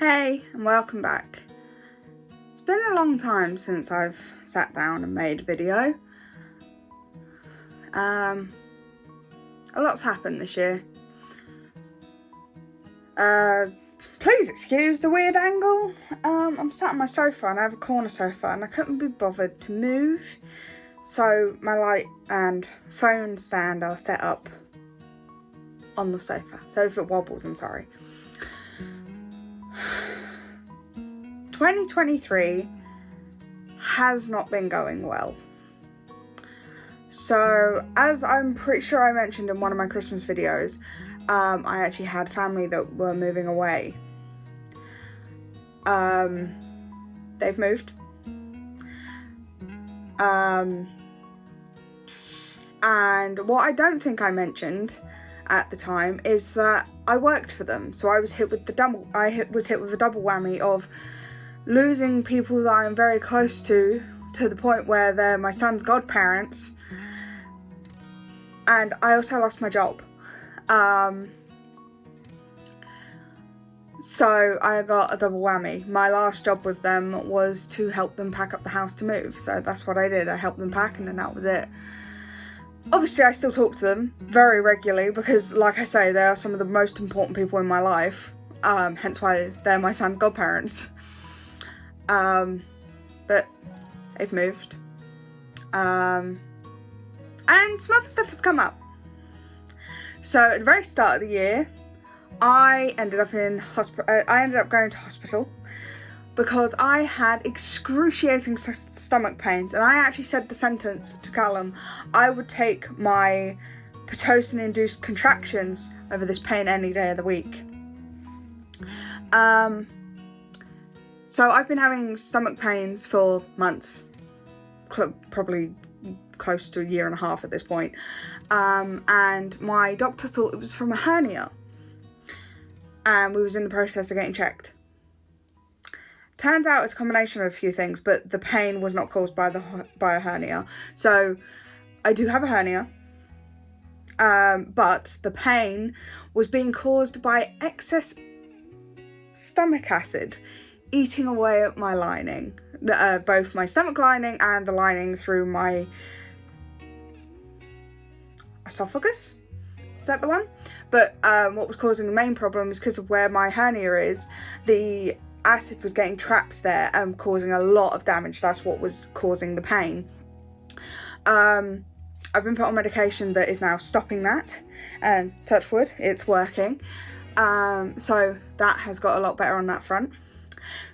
Hey, and welcome back. It's been a long time since I've sat down and made a video. A lot's happened this year. Please excuse the weird angle. I'm sat on my sofa and I have a corner sofa and I couldn't be bothered to move. So my light and phone stand are set up on the sofa. So if it wobbles, I'm sorry. 2023 has not been going well. So, as I'm pretty sure I mentioned in one of my Christmas videos, I actually had family that were moving away. They've moved. And what I don't think I mentioned at the time is that I worked for them. So I was hit with a double whammy of losing people that I'm very close to the point where they're my son's godparents, and I also lost my job. So I got a double whammy. My last job with them was to help them pack up the house to move, so that's what I did. I helped them pack and then that was it. Obviously I still talk to them very regularly because, like I say, they are some of the most important people in my life, hence why they're my son's godparents. But they've moved. And some other stuff has come up. So at the very start of the year, I ended up going to hospital because I had excruciating stomach pains, and I actually said the sentence to Callum: I would take my Pitocin-induced contractions over this pain any day of the week. So I've been having stomach pains for months, probably close to a year and a half at this point, and my doctor thought it was from a hernia, and we was in the process of getting checked. Turns out it's a combination of a few things, but the pain was not caused by a hernia. So I do have a hernia, but the pain was being caused by excess stomach acid eating away at my lining, both my stomach lining and the lining through my esophagus. Is that the one? But what was causing the main problem is because of where my hernia is, the acid was getting trapped there and causing a lot of damage. That's what was causing the pain. I've been put on medication that is now stopping that, and touch wood, it's working. So that has got a lot better on that front.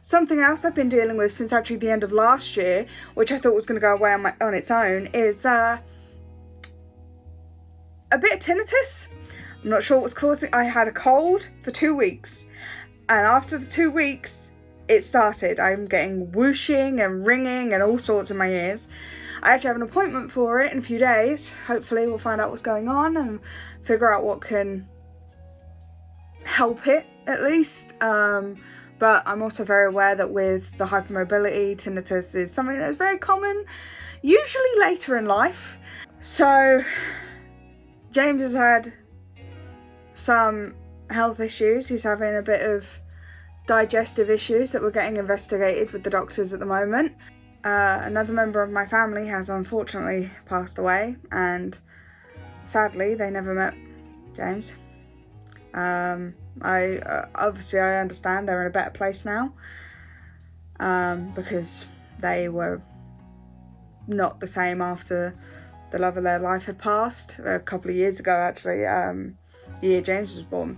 Something else I've been dealing with since actually the end of last year, which I thought was going to go away on its own, is a bit of tinnitus. I'm not sure what was causing. I had a cold for 2 weeks, and after the 2 weeks it started. I'm getting whooshing and ringing and all sorts in my ears. I actually have an appointment for it in a few days. Hopefully we'll find out what's going on and figure out what can help it at least. But I'm also very aware that with the hypermobility, tinnitus is something that's very common, usually later in life. So James has had some health issues. He's having a bit of digestive issues that we're getting investigated with the doctors at the moment. Another member of my family has unfortunately passed away, and sadly they never met James. I understand they're in a better place now, because they were not the same after the love of their life had passed a couple of years ago, actually, the year James was born.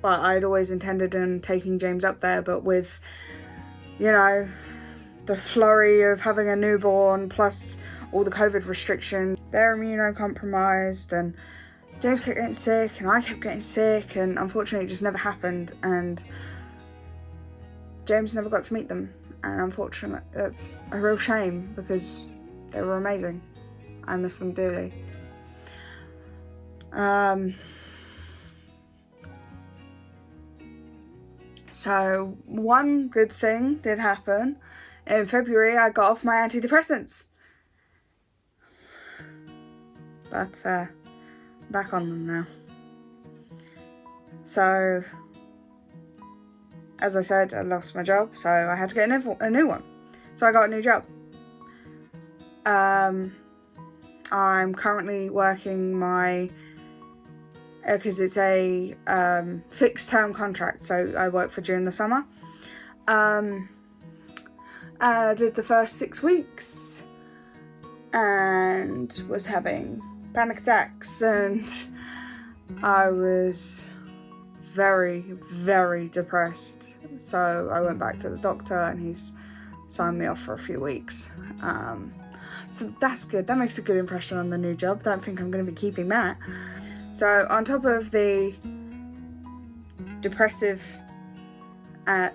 But I'd always intended on taking James up there, but with, the flurry of having a newborn plus all the COVID restrictions, they're immunocompromised, and James kept getting sick and I kept getting sick, and unfortunately it just never happened, and James never got to meet them, and unfortunately that's a real shame because they were amazing. I miss them dearly. So one good thing did happen. In February I got off my antidepressants. But back on them now. So, as I said, I lost my job, so I had to get a new one. So I got a new job. I'm currently working because it's a fixed term contract, so I work for during the summer. I did the first 6 weeks and was having panic attacks, and I was very, very depressed. So I went back to the doctor and he's signed me off for a few weeks. So that's good. That makes a good impression on the new job. Don't think I'm going to be keeping that. So on top of the depressive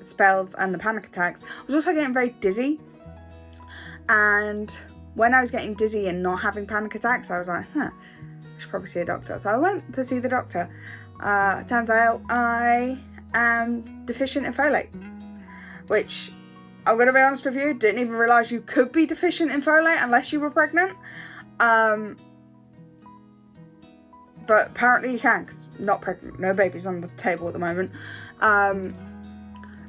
spells and the panic attacks, I was also getting very dizzy. And when I was getting dizzy and not having panic attacks, I was like, I should probably see a doctor. So I went to see the doctor. Turns out I am deficient in folate, which, I'm going to be honest with you, didn't even realise you could be deficient in folate unless you were pregnant. But apparently you can, because not pregnant, no babies on the table at the moment. But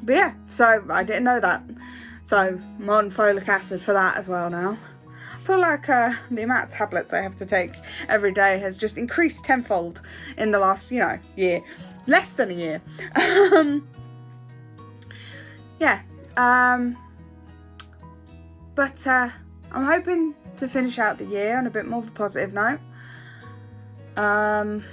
yeah, so I didn't know that. So I'm on folic acid for that as well now. I feel like the amount of tablets I have to take every day has just increased tenfold in the last, year. Less than a year. Yeah. But I'm hoping to finish out the year on a bit more of a positive note. And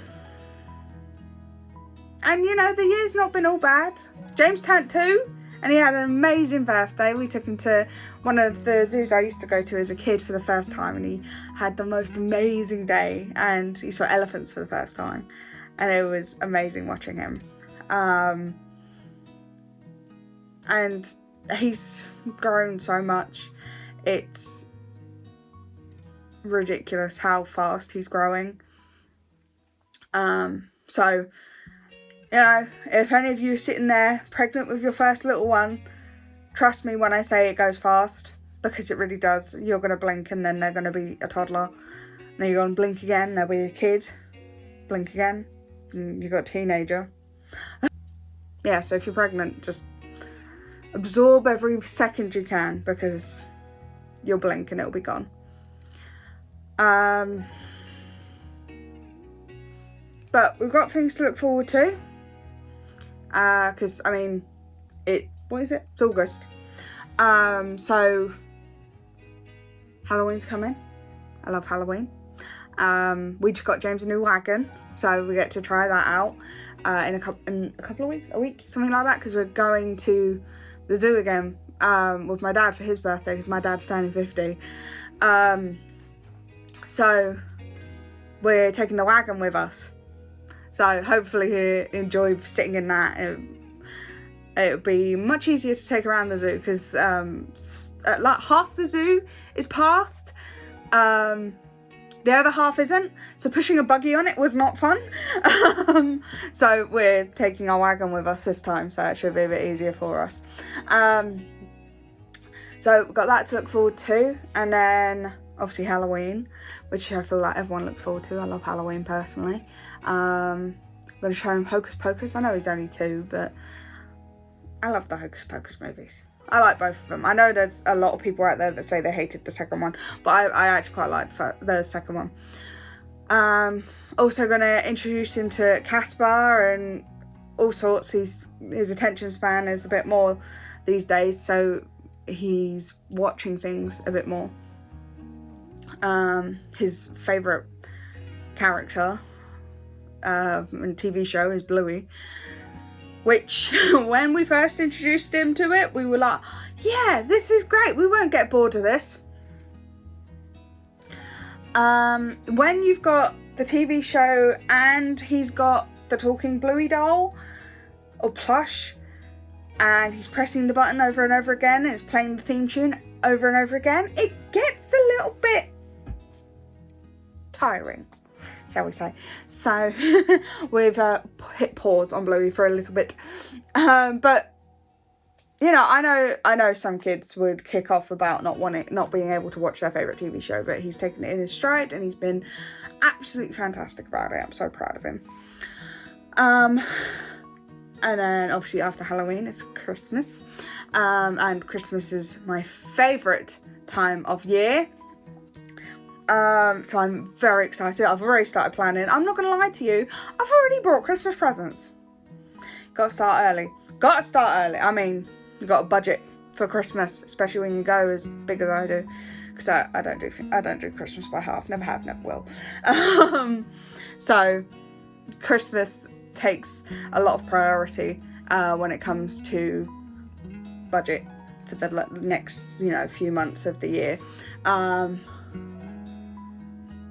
the year's not been all bad. James turned 2 and he had an amazing birthday. We took him to one of the zoos I used to go to as a kid for the first time, and he had the most amazing day, and he saw elephants for the first time, and it was amazing watching him. And he's grown so much. It's ridiculous how fast he's growing. So, if any of you are sitting there pregnant with your first little one, trust me when I say it goes fast, because it really does. You're going to blink and then they're going to be a toddler. Then you're going to blink again, they'll be a kid. Blink again, and you've got a teenager. Yeah, so if you're pregnant, just absorb every second you can, because you'll blink and it'll be gone. But we've got things to look forward to. Because, what is it? It's August. So, Halloween's coming. I love Halloween. We just got James a new wagon, so we get to try that out in a couple of weeks, a week, something like that, because we're going to the zoo again with my dad for his birthday, because my dad's turning 50. So, we're taking the wagon with us. So hopefully he'll enjoy sitting in that. It'll be much easier to take around the zoo, because half the zoo is pathed. The other half isn't. So pushing a buggy on it was not fun. So we're taking our wagon with us this time, so it should be a bit easier for us. So we've got that to look forward to. And then obviously Halloween, which I feel like everyone looks forward to. I love Halloween personally. I'm going to show him Hocus Pocus. I know he's only 2, but I love the Hocus Pocus movies. I like both of them. I know there's a lot of people out there that say they hated the second one, but I actually quite liked the second one. Also going to introduce him to Caspar and all sorts. His attention span is a bit more these days, so he's watching things a bit more. His favourite character in TV show is Bluey, which when we first introduced him to it, we were like, yeah, this is great, we won't get bored of this. When you've got the TV show and he's got the talking Bluey doll or plush, and he's pressing the button over and over again and it's playing the theme tune over and over again, it gets a little bit tiring, shall we say. So we've hit pause on Bluey for a little bit, but I know some kids would kick off about not being able to watch their favourite TV show, but he's taken it in his stride and he's been absolutely fantastic about it. I'm so proud of him. And then obviously after Halloween it's Christmas. And Christmas is my favourite time of year. So I'm very excited. I've already started planning. I'm not going to lie to you. I've already bought Christmas presents. Got to start early. I mean, you got a budget for Christmas, especially when you go as big as I do. Because I don't do Christmas by half. Never have, never will. So Christmas takes a lot of priority when it comes to budget for the next, few months of the year.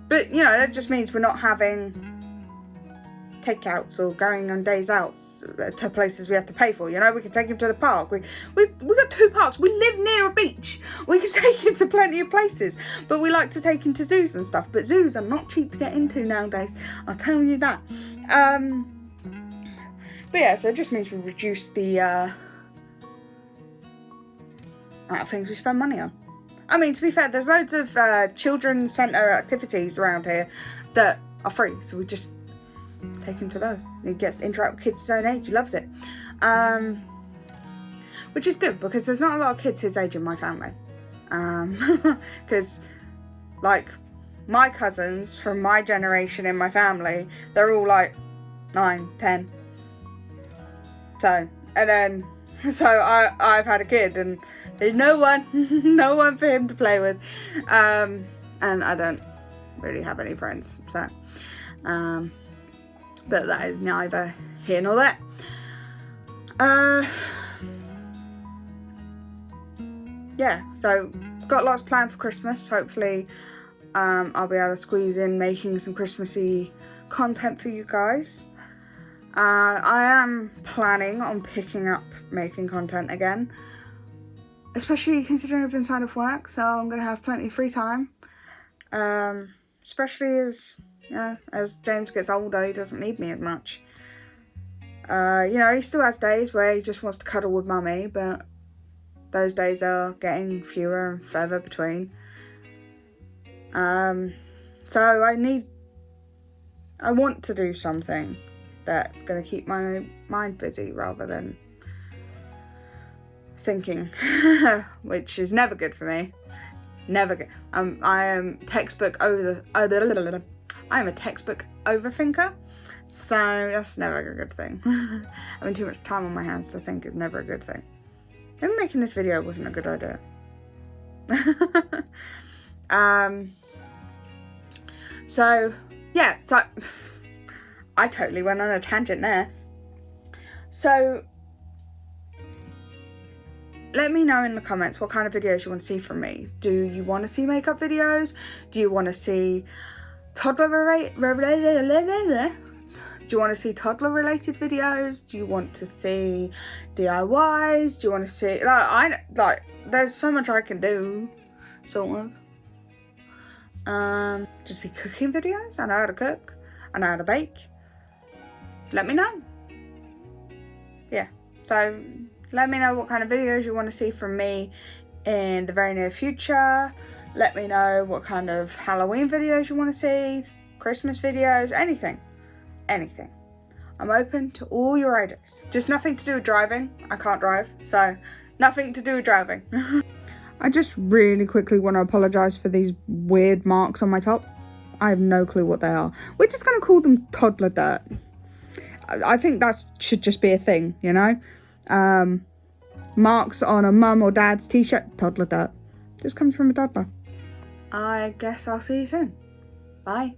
But, that just means we're not having takeouts or going on days out to places we have to pay for. We can take him to the park. We've got 2 parks. We live near a beach. We can take him to plenty of places. But we like to take him to zoos and stuff. But zoos are not cheap to get into nowadays. I'll tell you that. But yeah, so it just means we reduce the amount of things we spend money on. I mean, to be fair, there's loads of children's centre activities around here that are free, so we just take him to those. He gets to interact with kids his own age. He loves it. Which is good, because there's not a lot of kids his age in my family. Because, like, my cousins from my generation in my family, they're all like 9, 10. So I've had a kid, and there's no one for him to play with, and I don't really have any friends, so, but that is neither here nor there. Yeah, so got lots planned for Christmas. Hopefully, I'll be able to squeeze in making some Christmassy content for you guys. I am planning on picking up making content again, especially considering I've been signed off work, so I'm going to have plenty of free time, especially as James gets older, he doesn't need me as much. He still has days where he just wants to cuddle with mummy, but those days are getting fewer and further between. So I want to do something that's going to keep my mind busy rather than thinking, which is never good for me. Never good. I am a textbook overthinker, so that's never a good thing. Having too much time on my hands to think is never a good thing. Maybe making this video wasn't a good idea. So I totally went on a tangent there. So let me know in the comments what kind of videos you want to see from me. Do you want to see makeup videos? Do you want to see toddler related videos? Do you want to see DIYs? Do you want to see there's so much I can do, sort of. Just see cooking videos. I know how to cook. I know how to bake. Let me know. Yeah, so let me know what kind of videos you want to see from me in the very near future. Let me know what kind of Halloween videos you want to see, Christmas videos, anything. I'm open to all your ideas. Just nothing to do with driving. I can't drive, so nothing to do with driving. I just really quickly want to apologise for these weird marks on my top. I have no clue what they are. We're just going to call them toddler dirt. I think that should just be a thing, Marks on a mum or dad's t-shirt, toddler dirt. Just comes from a toddler. I guess I'll see you soon. Bye.